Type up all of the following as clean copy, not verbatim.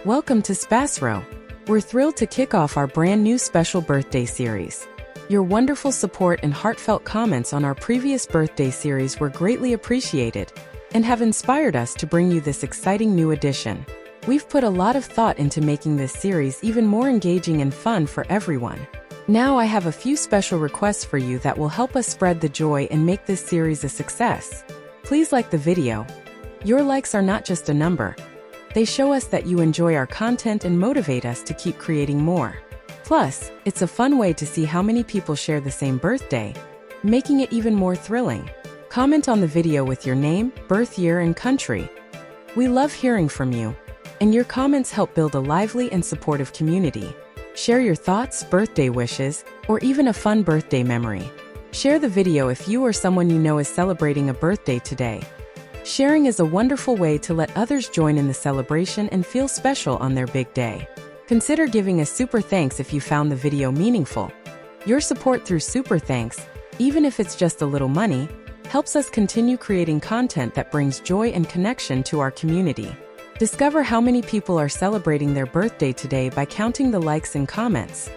Welcome to SPASRO. We're thrilled to kick off our brand new special birthday series. Your wonderful support and heartfelt comments on our previous birthday series were greatly appreciated and have inspired us to bring you this exciting new edition. We've put a lot of thought into making this series even more engaging and fun for everyone. Now I have a few special requests for you that will help us spread the joy and make this series a success. Please like the video. Your likes are not just a number. They show us that you enjoy our content and motivate us to keep creating more. Plus, it's a fun way to see how many people share the same birthday, making it even more thrilling. Comment on the video with your name, birth year, and country. We love hearing from you, and your comments help build a lively and supportive community. Share your thoughts, birthday wishes, or even a fun birthday memory. Share the video if you or someone you know is celebrating a birthday today. Sharing is a wonderful way to let others join in the celebration and feel special on their big day. Consider giving a super thanks if you found the video meaningful. Your support through super thanks, even if it's just a little money, helps us continue creating content that brings joy and connection to our community. Discover how many people are celebrating their birthday today by counting the likes and comments.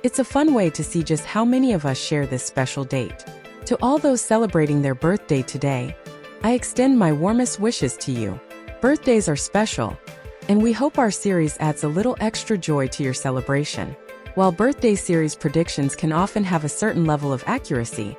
It's a fun way to see just how many of us share this special date. To all those celebrating their birthday today, I extend my warmest wishes to you. Birthdays are special, and we hope our series adds a little extra joy to your celebration. While birthday series predictions can often have a certain level of accuracy,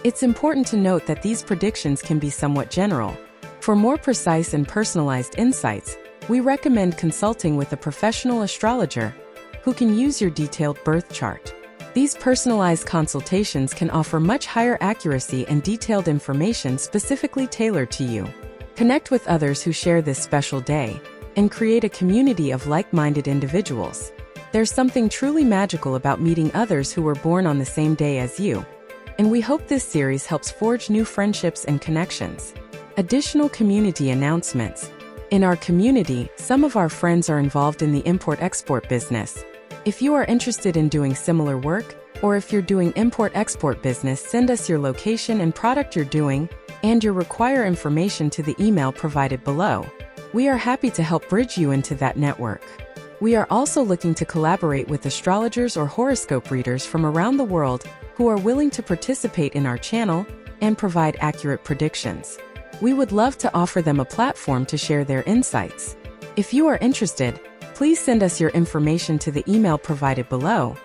it's important to note that these predictions can be somewhat general. For more precise and personalized insights, we recommend consulting with a professional astrologer who can use your detailed birth chart. These personalized consultations can offer much higher accuracy and detailed information specifically tailored to you. Connect with others who share this special day and create a community of like-minded individuals. There's something truly magical about meeting others who were born on the same day as you, and we hope this series helps forge new friendships and connections. Additional community announcements. In our community, some of our friends are involved in the import-export business. If you are interested in doing similar work, or if you're doing import-export business, send us your location and product you're doing, and your require information to the email provided below. We are happy to help bridge you into that network. We are also looking to collaborate with astrologers or horoscope readers from around the world who are willing to participate in our channel and provide accurate predictions. We would love to offer them a platform to share their insights. If you are interested, please send us your information to the email provided below,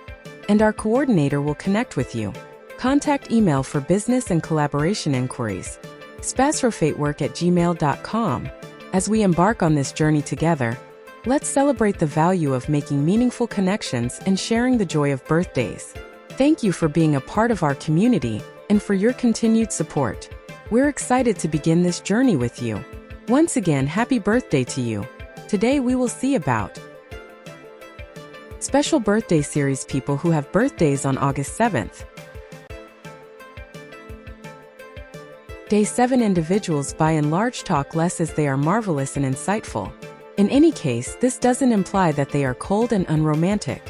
and our coordinator will connect with you. Contact email for business and collaboration inquiries. spasrofatework@gmail.com. As we embark on this journey together, let's celebrate the value of making meaningful connections and sharing the joy of birthdays. Thank you for being a part of our community and for your continued support. We're excited to begin this journey with you. Once again, happy birthday to you. Today we will see about special birthday series people who have birthdays on August 7th. Day 7 individuals by and large talk less as they are marvelous and insightful. In any case, this doesn't imply that they are cold and unromantic.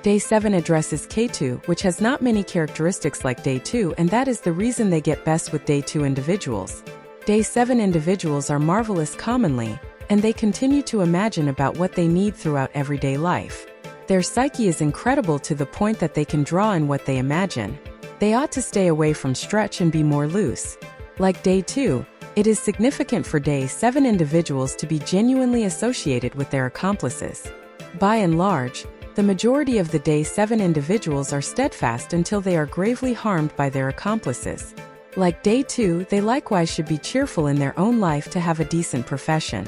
Day 7 addresses K2, which has not many characteristics like Day 2, and that is the reason they get best with Day 2 individuals. Day 7 individuals are marvelous commonly, and they continue to imagine about what they need throughout everyday life. Their psyche is incredible to the point that they can draw in what they imagine. They ought to stay away from stretch and be more loose. Like Day 2, it is significant for Day 7 individuals to be genuinely associated with their accomplices. By and large, the majority of the Day 7 individuals are steadfast until they are gravely harmed by their accomplices. Like Day 2, they likewise should be cheerful in their own life to have a decent profession.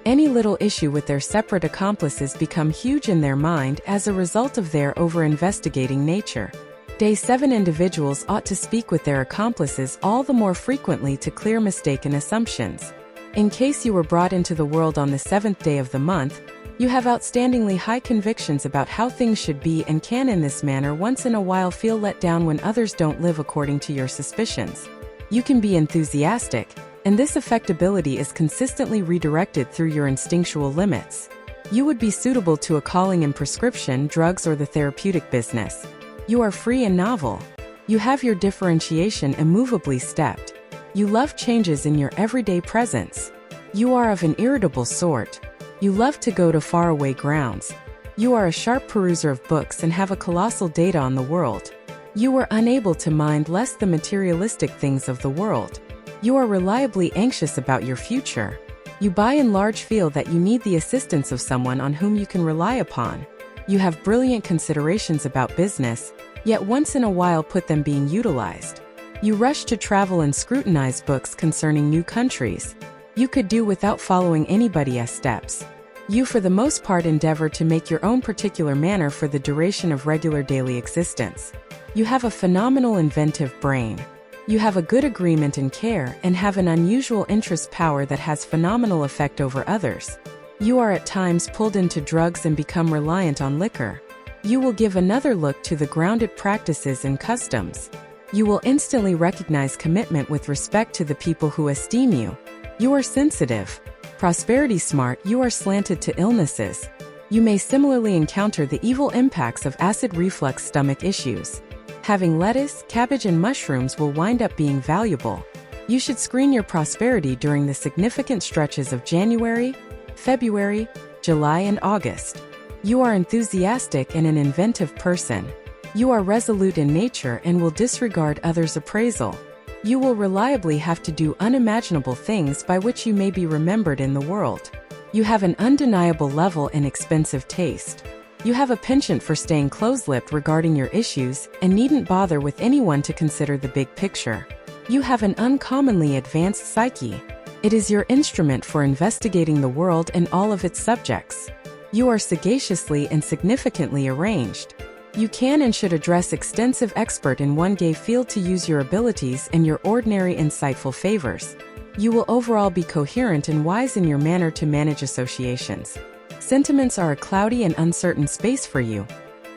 Any little issue with their separate accomplices become huge in their mind as a result of their over-investigating nature. Day 7 individuals ought to speak with their accomplices all the more frequently to clear mistaken assumptions. In case you were brought into the world on the 7th day of the month, you have outstandingly high convictions about how things should be and can in this manner once in a while feel let down when others don't live according to your suspicions. You can be enthusiastic, and this affectability is consistently redirected through your instinctual limits. You would be suitable to a calling in prescription, drugs, or the therapeutic business. You are free and novel. You have your differentiation immovably stepped. You love changes in your everyday presence. You are of an irritable sort. You love to go to faraway grounds. You are a sharp peruser of books and have a colossal data on the world. You are unable to mind less the materialistic things of the world. You are reliably anxious about your future. You by and large feel that you need the assistance of someone on whom you can rely upon. You have brilliant considerations about business, yet once in a while put them being utilized. You rush to travel and scrutinize books concerning new countries. You could do without following anybody's steps. You for the most part endeavor to make your own particular manner for the duration of regular daily existence. You have a phenomenal inventive brain. You have a good agreement and care and have an unusual interest power that has phenomenal effect over others. You are at times pulled into drugs and become reliant on liquor. You will give another look to the grounded practices and customs. You will instantly recognize commitment with respect to the people who esteem you. You are sensitive. Prosperity smart, you are slanted to illnesses. You may similarly encounter the evil impacts of acid reflux stomach issues. Having lettuce, cabbage and mushrooms will wind up being valuable. You should screen your prosperity during the significant stretches of January, February, July and August. You are enthusiastic and an inventive person. You are resolute in nature and will disregard others' appraisal. You will reliably have to do unimaginable things by which you may be remembered in the world. You have an undeniable level and expensive taste. You have a penchant for staying close-lipped regarding your issues and needn't bother with anyone to consider the big picture. You have an uncommonly advanced psyche. It is your instrument for investigating the world and all of its subjects. You are sagaciously and significantly arranged. You can and should address extensive expert in one gay field to use your abilities and your ordinary insightful favors. You will overall be coherent and wise in your manner to manage associations. Sentiments are a cloudy and uncertain space for you,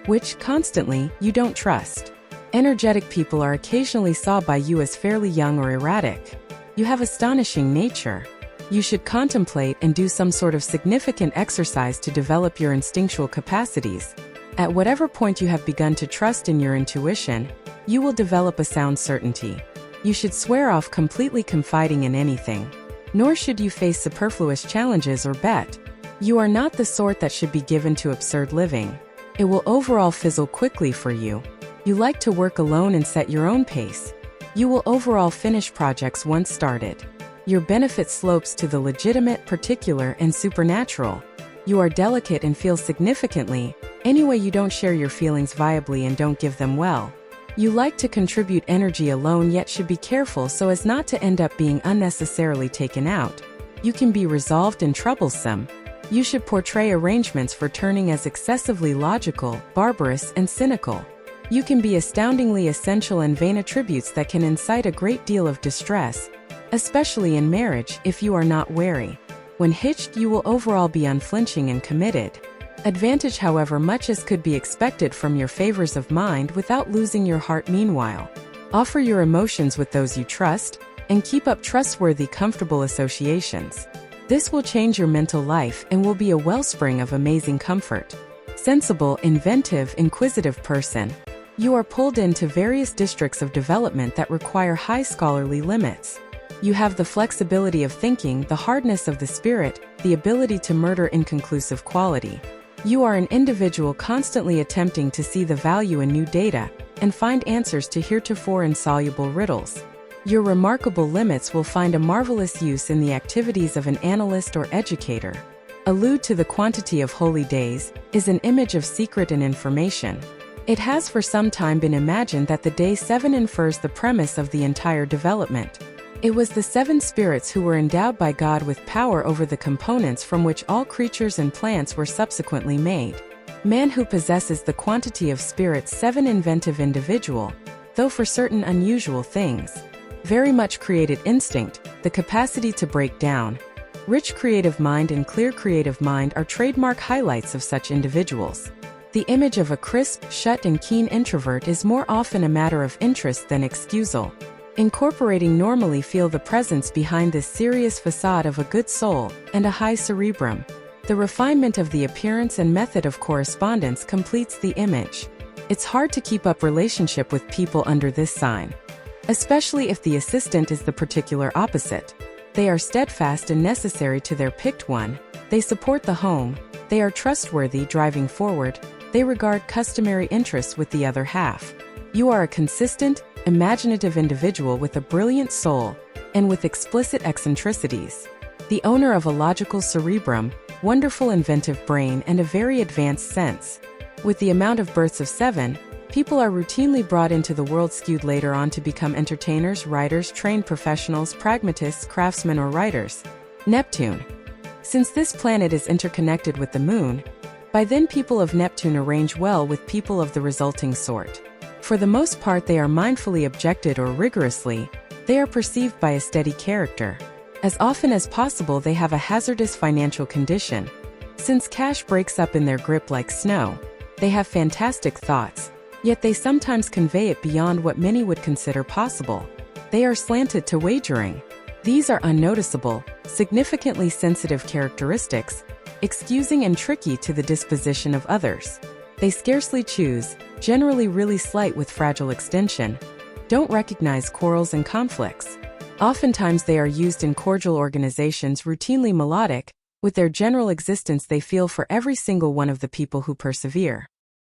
which, constantly, you don't trust. Energetic people are occasionally saw by you as fairly young or erratic. You have astonishing nature. You should contemplate and do some sort of significant exercise to develop your instinctual capacities. At whatever point you have begun to trust in your intuition, you will develop a sound certainty. You should swear off completely confiding in anything. Nor should you face superfluous challenges or bet. You are not the sort that should be given to absurd living. It will overall fizzle quickly for you. You like to work alone and set your own pace. You will overall finish projects once started. Your benefit slopes to the legitimate, particular, and supernatural. You are delicate and feel significantly. Anyway, you don't share your feelings viably and don't give them well. You like to contribute energy alone yet should be careful so as not to end up being unnecessarily taken out. You can be resolved and troublesome. You should portray arrangements for turning as excessively logical, barbarous, and cynical. You can be astoundingly essential and vain attributes that can incite a great deal of distress, especially in marriage if you are not wary. When hitched, you will overall be unflinching and committed. Advantage, however, much as could be expected from your favors of mind without losing your heart meanwhile. Offer your emotions with those you trust, and keep up trustworthy, comfortable associations. This will change your mental life and will be a wellspring of amazing comfort. Sensible, inventive, inquisitive person. You are pulled into various districts of development that require high scholarly limits. You have the flexibility of thinking, the hardness of the spirit, the ability to murder inconclusive quality. You are an individual constantly attempting to see the value in new data and find answers to heretofore insoluble riddles. Your remarkable limits will find a marvelous use in the activities of an analyst or educator. Allude to the quantity of holy days is an image of secret and information. It has for some time been imagined that the day 7 infers the premise of the entire development. It was the 7 spirits who were endowed by God with power over the components from which all creatures and plants were subsequently made. Man who possesses the quantity of spirits 7 inventive individual, though for certain unusual things. Very much created instinct, the capacity to break down. Rich creative mind and clear creative mind are trademark highlights of such individuals. The image of a crisp, shut and keen introvert is more often a matter of interest than excusal. Incorporating normally feel the presence behind this serious facade of a good soul and a high cerebrum. The refinement of the appearance and method of correspondence completes the image. It's hard to keep up relationship with people under this sign, especially if the assistant is the particular opposite. They are steadfast and necessary to their picked one. They support the home, they are trustworthy driving forward, they regard customary interests with the other half. You are a consistent, imaginative individual with a brilliant soul, and with explicit eccentricities. The owner of a logical cerebrum, wonderful inventive brain and a very advanced sense. With the amount of births of 7, people are routinely brought into the world skewed later on to become entertainers, writers, trained professionals, pragmatists, craftsmen or writers. Neptune. Since this planet is interconnected with the Moon, by then people of Neptune arrange well with people of the resulting sort. For the most part they are mindfully objected or rigorously, they are perceived by a steady character. As often as possible they have a hazardous financial condition. Since cash breaks up in their grip like snow, they have fantastic thoughts, yet they sometimes convey it beyond what many would consider possible. They are slanted to wagering. These are unnoticeable, significantly sensitive characteristics, excusing and tricky to the disposition of others. They scarcely choose, generally really slight with fragile extension, don't recognize quarrels and conflicts. Oftentimes they are used in cordial organizations routinely melodic, with their general existence they feel for every single one of the people who persevere.